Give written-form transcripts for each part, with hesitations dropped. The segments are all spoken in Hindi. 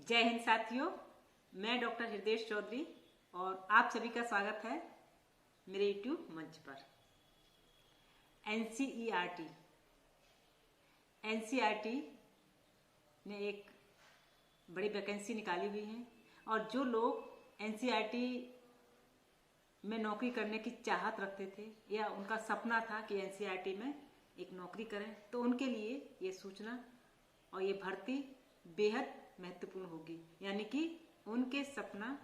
जय हिंद साथियों, मैं डॉक्टर हृदय चौधरी और आप सभी का स्वागत है मेरे YouTube मंच पर। एनसीईआरटी ने एक बड़ी वैकेंसी निकाली हुई है और जो लोग एनसीईआरटी में नौकरी करने की चाहत रखते थे या उनका सपना था कि एनसीईआरटी में एक नौकरी करें, तो उनके लिए ये सूचना और ये भर्ती बेहद महत्वपूर्ण होगी। यानी कि उनके सपना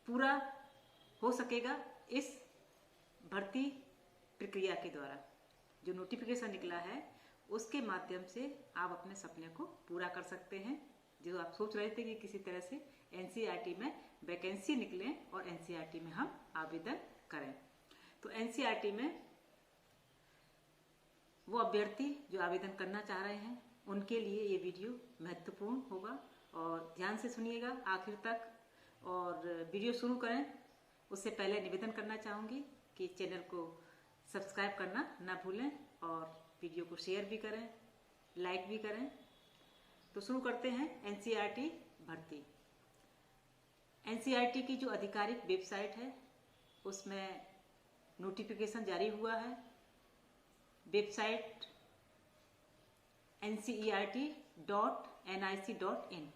पूरा हो सकेगा इस भर्ती प्रक्रिया के द्वारा। जो नोटिफिकेशन निकला है उसके माध्यम से आप अपने सपने को पूरा कर सकते हैं। जो आप सोच रहे थे कि किसी तरह से एनसीईआरटी में वैकेंसी निकले और एनसीईआरटी में हम आवेदन करें, तो एनसीईआरटी में वो अभ्यर्थी जो आवेदन करना चाह रहे हैं उनके लिए ये वीडियो महत्वपूर्ण होगा और ध्यान से सुनिएगा आखिर तक। और वीडियो शुरू करें उससे पहले निवेदन करना चाहूँगी कि चैनल को सब्सक्राइब करना ना भूलें और वीडियो को शेयर भी करें, लाइक भी करें। तो शुरू करते हैं एनसीईआरटी भर्ती। एनसीईआरटी की जो आधिकारिक वेबसाइट है उसमें नोटिफिकेशन जारी हुआ है। वेबसाइट ncert.nic.in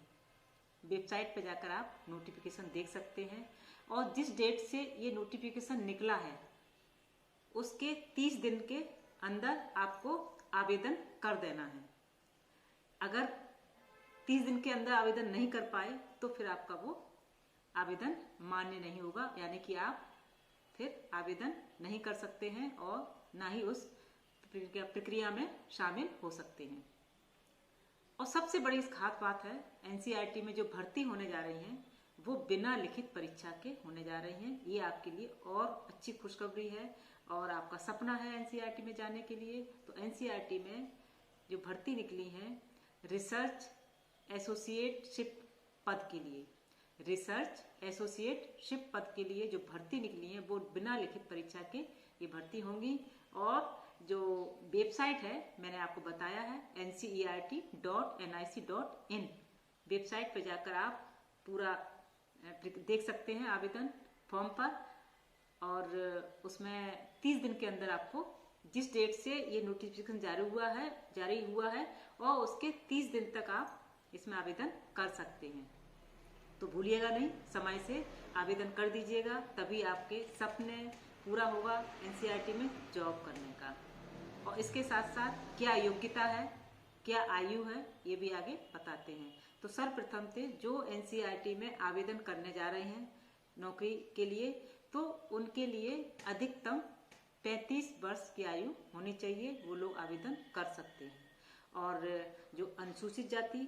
वेबसाइट पर जाकर आप नोटिफिकेशन देख सकते हैं और जिस डेट से ये नोटिफिकेशन निकला है उसके 30 दिन के अंदर आपको आवेदन कर देना है। अगर 30 दिन के अंदर आवेदन नहीं कर पाए तो फिर आपका वो आवेदन मान्य नहीं होगा, यानी कि आप फिर आवेदन नहीं कर सकते हैं और ना ही उस प्रक्रिया में शामिल हो सकते हैं। और सबसे बड़ी इस खास बात है, एनसीईआरटी में जो भर्ती होने जा रही हैं वो बिना लिखित परीक्षा के होने जा रही हैं। ये आपके लिए और अच्छी खुशखबरी है और आपका सपना है एनसीईआरटी में जाने के लिए। तो एनसीईआरटी में जो भर्ती निकली है रिसर्च एसोसिएटशिप पद के लिए, रिसर्च एसोसिएटशिप पद के लिए जो भर्ती निकली है वो बिना लिखित परीक्षा के ये भर्ती होंगी। और जो वेबसाइट है मैंने आपको बताया है ncert.nic.in वेबसाइट पर जाकर आप पूरा देख सकते हैं आवेदन फॉर्म पर। और उसमें 30 दिन के अंदर आपको जिस डेट से ये नोटिफिकेशन जारी हुआ है और उसके 30 दिन तक आप इसमें आवेदन कर सकते हैं। तो भूलिएगा नहीं, समय से आवेदन कर दीजिएगा, तभी आपके सपने पूरा होगा एनसीईआरटी में जॉब करने का। और इसके साथ साथ क्या योग्यता है, क्या आयु है, ये भी आगे बताते हैं। तो सर्वप्रथम से जो एनसीईआरटी में आवेदन करने जा रहे हैं नौकरी के लिए, तो उनके लिए अधिकतम 35 वर्ष की आयु होनी चाहिए, वो लोग आवेदन कर सकते हैं। और जो अनुसूचित जाति,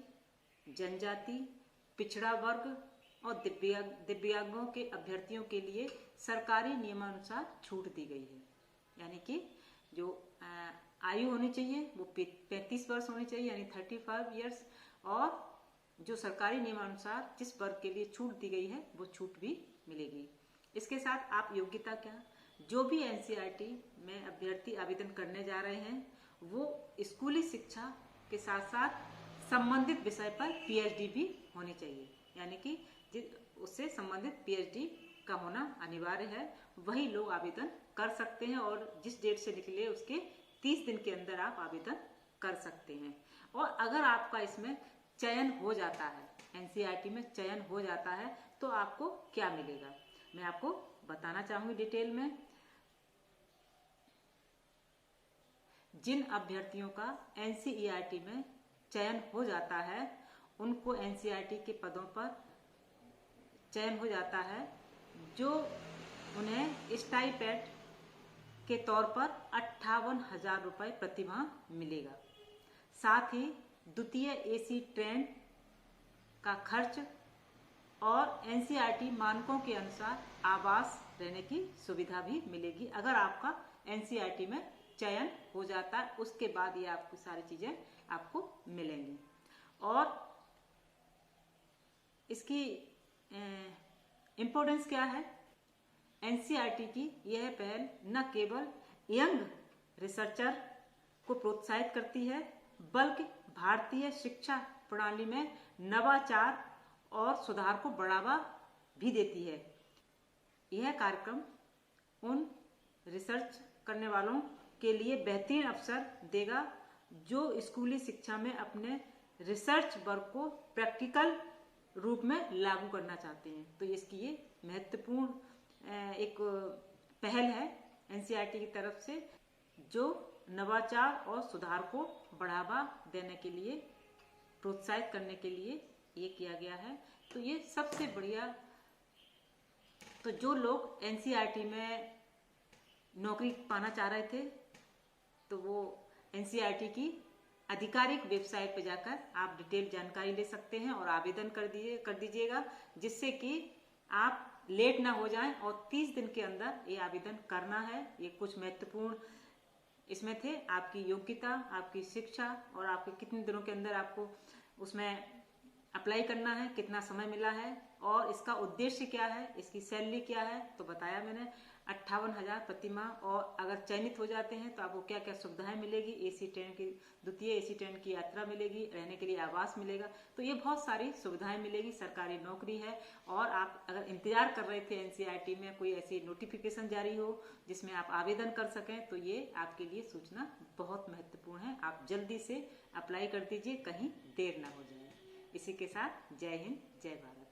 जनजाति, पिछड़ा वर्ग और दिव्यांगों के अभ्यर्थियों के लिए सरकारी नियमानुसार छूट दी गई है। यानी कि जो आयु होनी चाहिए वो 35 वर्ष होनी चाहिए, यानी 35 ईयर्स। और जो सरकारी नियमानुसार जिस वर्ग के लिए छूट दी गई है वो छूट भी मिलेगी। इसके साथ आप योग्यता क्या, जो भी एनसीईआरटी में अभ्यर्थी आवेदन करने जा रहे हैं वो स्कूली शिक्षा के साथ साथ संबंधित विषय पर पीएचडी भी होनी चाहिए। यानी कि उससे संबंधित पीएचडी का होना अनिवार्य है, वही लोग आवेदन कर सकते हैं। और जिस डेट से निकले उसके 30 दिन के अंदर आप आवेदन कर सकते हैं। और अगर आपका इसमें चयन हो जाता है, एनसीईआरटी में चयन हो जाता है, तो आपको क्या मिलेगा मैं आपको बताना चाहूंगी डिटेल में। जिन अभ्यर्थियों का एनसीईआरटी में चयन हो जाता है उनको एनसीईआरटी के पदों पर चयन हो जाता है, जो उन्हें स्टाइपेंड के तौर पर 58,000 रुपये प्रतिमाह मिलेगा। साथ ही द्वितीय एसी ट्रेन का खर्च और एनसीईआरटी मानकों के अनुसार आवास रहने की सुविधा भी मिलेगी। अगर आपका एनसीईआरटी में चयन हो जाता है उसके बाद ये आपको सारी चीजें आपको मिलेंगी। और इसकी इम्पोर्टेंस क्या है, एनसीईआरटी की यह पहल न केवल यंग रिसर्चर को प्रोत्साहित करती है बल्कि भारतीय शिक्षा प्रणाली में नवाचार और सुधार को बढ़ावा भी देती है। यह कार्यक्रम उन रिसर्च करने वालों के लिए बेहतरीन अवसर देगा जो स्कूली शिक्षा में अपने रिसर्च वर्क को प्रैक्टिकल रूप में लागू करना चाहते हैं। तो इसकी ये महत्वपूर्ण एक पहल है एनसीईआरटी की तरफ से, जो नवाचार और सुधार को बढ़ावा देने के लिए, प्रोत्साहित करने के लिए ये किया गया है। तो ये सबसे बढ़िया। तो जो लोग एनसीईआरटी में नौकरी पाना चाह रहे थे तो वो एनसीईआरटी की आधिकारिक वेबसाइट पर जाकर आप डिटेल जानकारी ले सकते हैं और आवेदन कर दीजिएगा, जिससे कि आप लेट ना हो जाएं और 30 दिन के अंदर ये आवेदन करना है। ये कुछ महत्वपूर्ण इसमें थे, आपकी योग्यता, आपकी शिक्षा और आपके कितने दिनों के अंदर आपको उसमें अप्लाई करना है, कितना समय मिला है और इसका उद्देश्य क्या है, इसकी सैलरी क्या है। तो बताया मैंने 58,000 प्रति माह। और अगर चयनित हो जाते हैं तो आपको क्या क्या सुविधाएं मिलेगी, एसी ट्रेन की, द्वितीय एसी ट्रेन की यात्रा मिलेगी, रहने के लिए आवास मिलेगा। तो ये बहुत सारी सुविधाएं मिलेगी, सरकारी नौकरी है। और आप अगर इंतजार कर रहे थे एनसीईआरटी में कोई ऐसी नोटिफिकेशन जारी हो जिसमें आप आवेदन कर सकें, तो ये आपके लिए सूचना बहुत महत्वपूर्ण है। आप जल्दी से अप्लाई कर दीजिए, कहीं देर ना हो जाए। इसी के साथ जय हिंद, जय भारत।